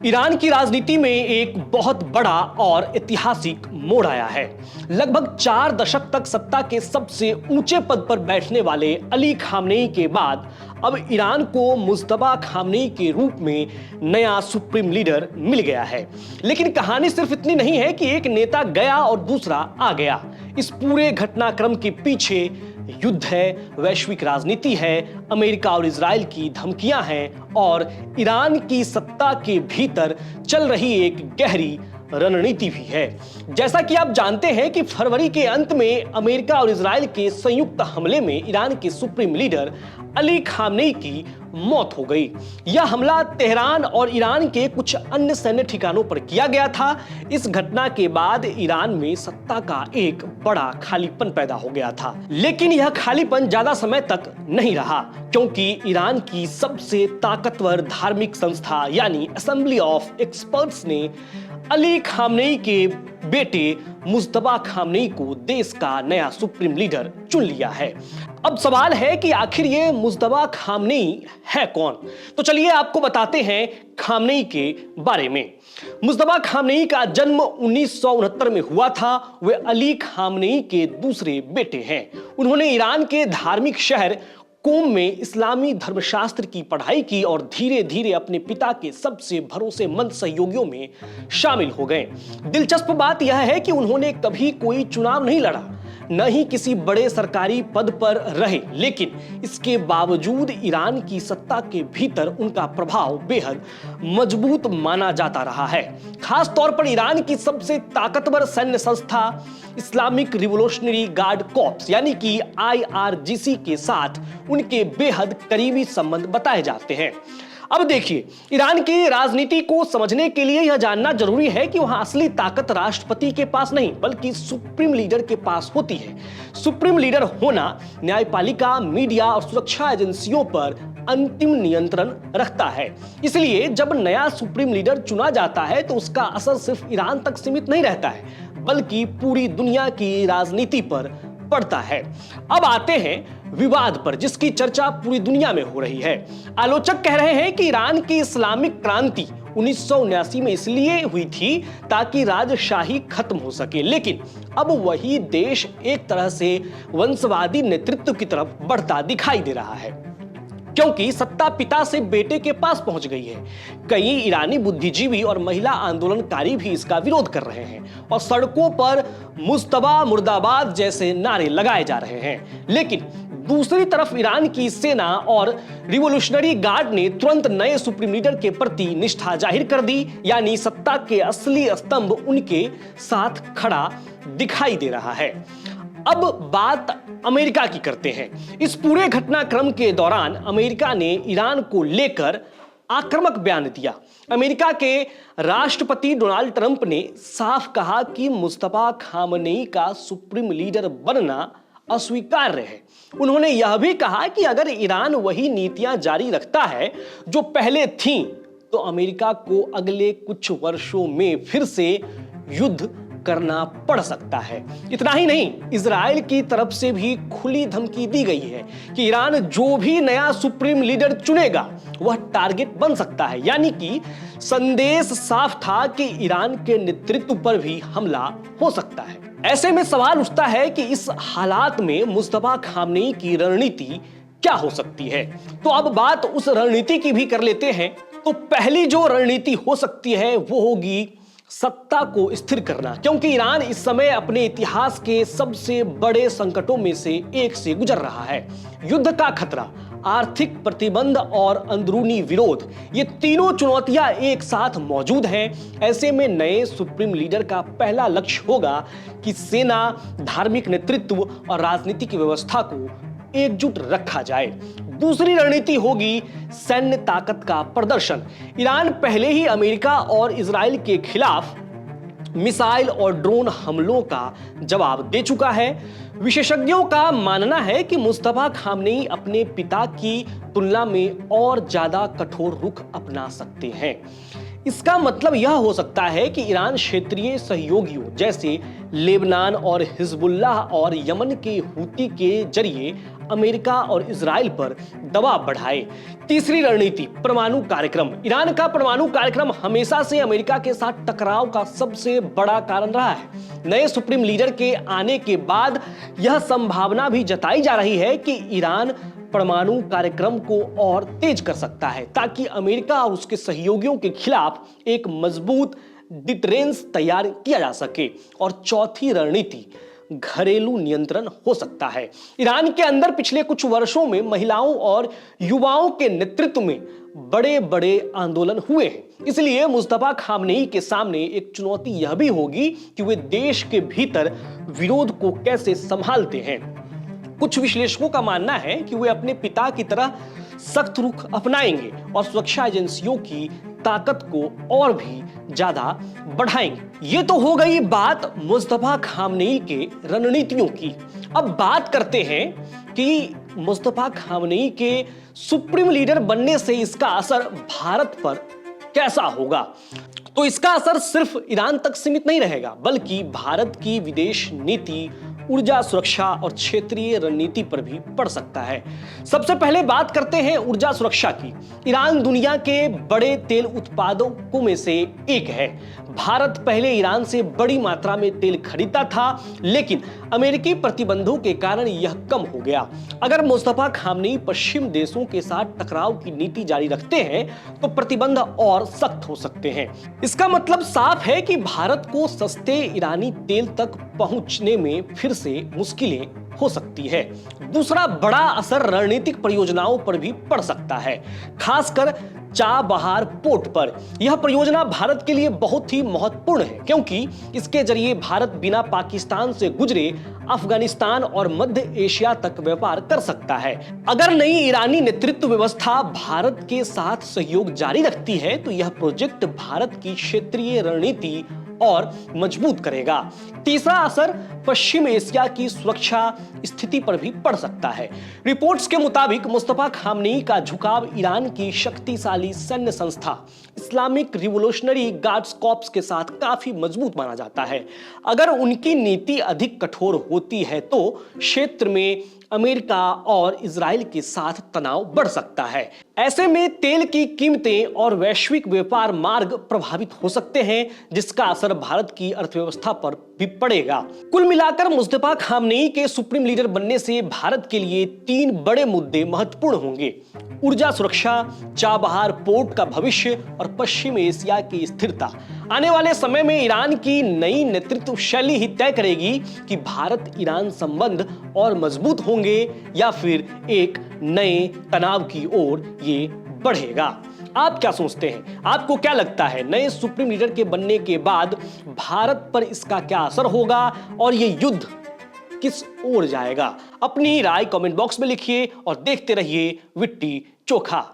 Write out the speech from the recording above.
Iran की राजनीति में एक बहुत बड़ा और ऐतिहासिक मोड़ आया है। लगभग 4 दशक तक सत्ता के सबसे ऊंचे पद पर बैठने वाले अली खामनेई के बाद अब ईरान को मुज्तबा खामनेई के रूप में नया सुप्रीम लीडर मिल गया है। लेकिन कहानी सिर्फ इतनी नहीं है कि एक नेता गया और दूसरा आ गया। इस पूरे घटनाक्रम के पीछे युद्ध है, वैश्विक राजनीति है, अमेरिका और इजराइल की धमकियां हैं और ईरान की सत्ता के भीतर चल रही एक गहरी रणनीति भी है। जैसा कि आप जानते हैं कि फरवरी के अंत में अमेरिका और इजराइल के संयुक्त हमले में ईरान के सुप्रीम लीडर अली खामनेई की मौत हो गई। यह हमला तेहरान और ईरान के कुछ अन्य सैन्य ठिकानों पर किया गया था। इस घटना के बाद ईरान में सत्ता का एक बड़ा खालीपन पैदा हो गया था। लेकिन यह खालीपन ज्यादा समय तक नहीं रहा, क्योंकि ईरान की सबसे ताकतवर धार्मिक संस्था यानी असेंबली ऑफ एक्सपर्ट्स ने अली खामनेई के बेटे मुज्तबा खामनेई को देश का नया सुप्रीम लीडर चुन लिया है। अब सवाल है कि आखिर ये मुज्तबा खामनेई है कौन? तो चलिए आपको बताते हैं खामनेई के बारे में। मुज्तबा खामनेई का जन्म 1969 में हुआ था। वे अली खामनेई के दूसरे बेटे हैं। उन्होंने ईरान के धार्मिक शहर कोम में इस्लामी धर्मशास्त्र की पढ़ाई की और धीरे धीरे अपने पिता के सबसे भरोसेमंद सहयोगियों में शामिल हो गए। दिलचस्प बात यह है कि उन्होंने कभी कोई चुनाव नहीं लड़ा, न ही किसी बड़े सरकारी पद पर रहे, लेकिन इसके बावजूद ईरान की सत्ता के भीतर उनका प्रभाव बेहद मजबूत माना जाता रहा है। खास तौर पर ईरान की सबसे ताकतवर सैन्य संस्था इस्लामिक रिवोल्यूशनरी गार्ड कॉर्प्स यानी कि IRGC के साथ उनके बेहद करीबी संबंध बताए जाते हैं। अब देखिए, ईरान की राजनीति को समझने के लिए यह जानना जरूरी है कि वहां असली ताकत राष्ट्रपति के पास नहीं बल्कि सुप्रीम लीडर के पास होती है। सुप्रीम लीडर होना न्यायपालिका, मीडिया और सुरक्षा एजेंसियों पर अंतिम नियंत्रण रखता है। इसलिए जब नया सुप्रीम लीडर चुना जाता है तो उसका असर सिर्फ ईरान तक सीमित नहीं रहता है, बल्कि पूरी दुनिया की राजनीति पर पड़ता है। अब आते हैं विवाद पर, जिसकी चर्चा पूरी दुनिया में हो रही है। आलोचक कह रहे हैं कि ईरान की इस्लामिक क्रांति 1979 में इसलिए हुई थी ताकि राजशाही खत्म हो सके, लेकिन अब वही देश एक तरह से वंशवादी नेतृत्व की तरफ बढ़ता दिखाई दे रहा है, क्योंकि सत्ता पिता से बेटे के पास पहुंच गई है। कई ईरानी बुद्धिजीवी और महिला आंदोलनकारी भी इसका विरोध कर रहे हैं और सड़कों पर मुज्तबा मुर्दाबाद जैसे नारे लगाए जा रहे हैं। लेकिन दूसरी तरफ ईरान की सेना और रिवोल्यूशनरी गार्ड ने तुरंत नए सुप्रीम लीडर के प्रति निष्ठा जाहिर कर दी, यानी सत्ता के असली स्तंभ उनके साथ खड़ा दिखाई दे रहा है। अब बात अमेरिका की करते हैं। इस पूरे घटनाक्रम के दौरान अमेरिका ने ईरान को लेकर आक्रामक बयान दिया। अमेरिका के राष्ट्रपति डोनाल्ड ट्रंप ने साफ कहा कि मुज्तबा खामनेई का सुप्रीम लीडर बनना अस्वीकार्य है। उन्होंने यह भी कहा कि अगर ईरान वही नीतियां जारी रखता है जो पहले थीं, तो अमेरिका को अगले कुछ वर्षों में फिर से युद्ध करना पड़ सकता है। इतना ही नहीं, इजराइल की तरफ से भी खुली धमकी दी गई है कि ईरान जो भी नया सुप्रीम लीडर चुनेगा वह टारगेट बन सकता है। यानी कि संदेश साफ था कि ईरान के नेतृत्व पर भी हमला हो सकता है। ऐसे में सवाल उठता है कि इस हालात में मुज्तबा खामनेई की रणनीति क्या हो सकती है। तो अब बात उस रणनीति की भी कर लेते हैं। तो पहली जो रणनीति हो सकती है वो होगी सत्ता को स्थिर करना, क्योंकि ईरान इस समय अपने इतिहास के सबसे बड़े संकटों में से एक से गुजर रहा है। युद्ध का खतरा, आर्थिक प्रतिबंध और अंदरूनी विरोध, ये तीनों चुनौतियां एक साथ मौजूद हैं। ऐसे में नए सुप्रीम लीडर का पहला लक्ष्य होगा कि सेना, धार्मिक नेतृत्व और राजनीतिक व्यवस्था को एकजुट रखा जाए। दूसरी रणनीति होगी सैन्य ताकत का प्रदर्शन। ईरान पहले ही अमेरिका और इजराइल के खिलाफ मिसाइल और ड्रोन हमलों का जवाब दे चुका है। विशेषज्ञों का मानना है कि मुज्तबा खामनेई अपने पिता की तुलना में और ज्यादा कठोर रुख अपना सकते हैं। इसका मतलब यह हो सकता है कि ईरान क्षेत्रीय सहयोगियों जैसे लेबनान और हिजबुल्लाह और यमन के हूती के जरिए अमेरिका और इजराइल पर दबाव बढ़ाए। तीसरी रणनीति, परमाणु कार्यक्रम। ईरान का परमाणु कार्यक्रम हमेशा से अमेरिका के साथ टकराव का सबसे बड़ा कारण रहा है। नए सुप्रीम लीडर के आने के बाद यह संभावना भी जताई जा रही है कि ईरान परमाणु कार्यक्रम को और तेज कर सकता है, ताकि अमेरिका और उसके सहयोगियों के खिलाफ एक मजबूत डिटरेंस तैयार किया जा सके। और चौथी रणनीति, घरेलू नियंत्रण हो सकता है। ईरान के अंदर पिछले कुछ वर्षों में महिलाओं और युवाओं के नेतृत्व में बड़े बड़े आंदोलन हुए हैं। इसलिए मुस्तफा खामनेई के सामने एक चुनौती यह भी होगी कि वे देश के भीतर विरोध को कैसे संभालते हैं। कुछ विश्लेषकों का मानना है कि वे अपने पिता की तरह सख्त रुख अपनाएंगे और सुरक्षा एजेंसियों की ताकत को और भी ज्यादा बढ़ाएंगे। ये तो हो गई बात मुस्तफा खामनेई के रणनीतियों की। अब बात करते हैं कि मुस्तफा खामनेई के सुप्रीम लीडर बनने से इसका असर भारत पर कैसा होगा। तो इसका असर सिर्फ ईरान तक सीमित नहीं रहेगा, बल्कि भारत की विदेश नीति, ऊर्जा सुरक्षा और क्षेत्रीय रणनीति पर भी पड़ सकता है। सबसे पहले बात करते हैं ऊर्जा सुरक्षा की। ईरान दुनिया के बड़े तेल उत्पादकों में से एक है। भारत पहले ईरान से बड़ी मात्रा में तेल खरीदता था, लेकिन अमेरिकी प्रतिबंधों के कारण यह कम हो गया। अगर मुस्तफा खामनेई पश्चिम देशों के साथ टकराव की नीति जारी रखते हैं तो प्रतिबंध और सख्त हो सकते हैं। इसका मतलब साफ है कि भारत को सस्ते ईरानी तेल तक पहुंचने में फिर से मुश्किलें हो सकती है। दूसरा बड़ा असर रणनीतिक परियोजनाओं पर भी पड़ सकता है, खासकर चाबहार पोर्ट पर। यह परियोजना भारत के लिए बहुत ही महत्वपूर्ण है, क्योंकि इसके जरिए भारत बिना पाकिस्तान से गुजरे अफगानिस्तान और मध्य एशिया तक व्यापार कर सकता है। अगर नई ईरानी नेतृत्व व्यवस्था भारत के साथ सहयोग जारी रखती है तो यह प्रोजेक्ट भारत की क्षेत्रीय रणनीति और मजबूत करेगा। तीसरा असर पश्चिम एशिया की सुरक्षा स्थिति पर भी पड़ सकता है। रिपोर्ट्स के मुताबिक मुस्तफा खामनेई का झुकाव ईरान की शक्तिशाली सैन्य संस्था इस्लामिक रिवोल्यूशनरी गार्ड्स कॉर्प्स के साथ काफी मजबूत माना जाता है। अगर उनकी नीति अधिक कठोर होती है तो क्षेत्र में अमेरिका और इजराइल के साथ तनाव बढ़ सकता है। ऐसे में तेल की कीमतें और वैश्विक व्यापार मार्ग प्रभावित हो सकते हैं, जिसका असर भारत की अर्थव्यवस्था पर भी पड़ेगा। कुल मिलाकर मुस्तफा खामनेई के सुप्रीम लीडर बनने से भारत के लिए 3 बड़े मुद्दे महत्वपूर्ण होंगे: ऊर्जा सुरक्षा, चाबहार पोर्ट का भविष्य और पश्चिम एशिया की स्थिरता। आने वाले समय में ईरान की नई नेतृत्व शैली ही तय करेगी कि भारत ईरान संबंध और मजबूत होंगे या फिर एक नए तनाव की ओर ये बढ़ेगा। आप क्या सोचते हैं? आपको क्या लगता है, नए सुप्रीम लीडर के बनने के बाद भारत पर इसका क्या असर होगा और ये युद्ध किस ओर जाएगा? अपनी राय कमेंट बॉक्स में लिखिए और देखते रहिए विट्टी चोखा।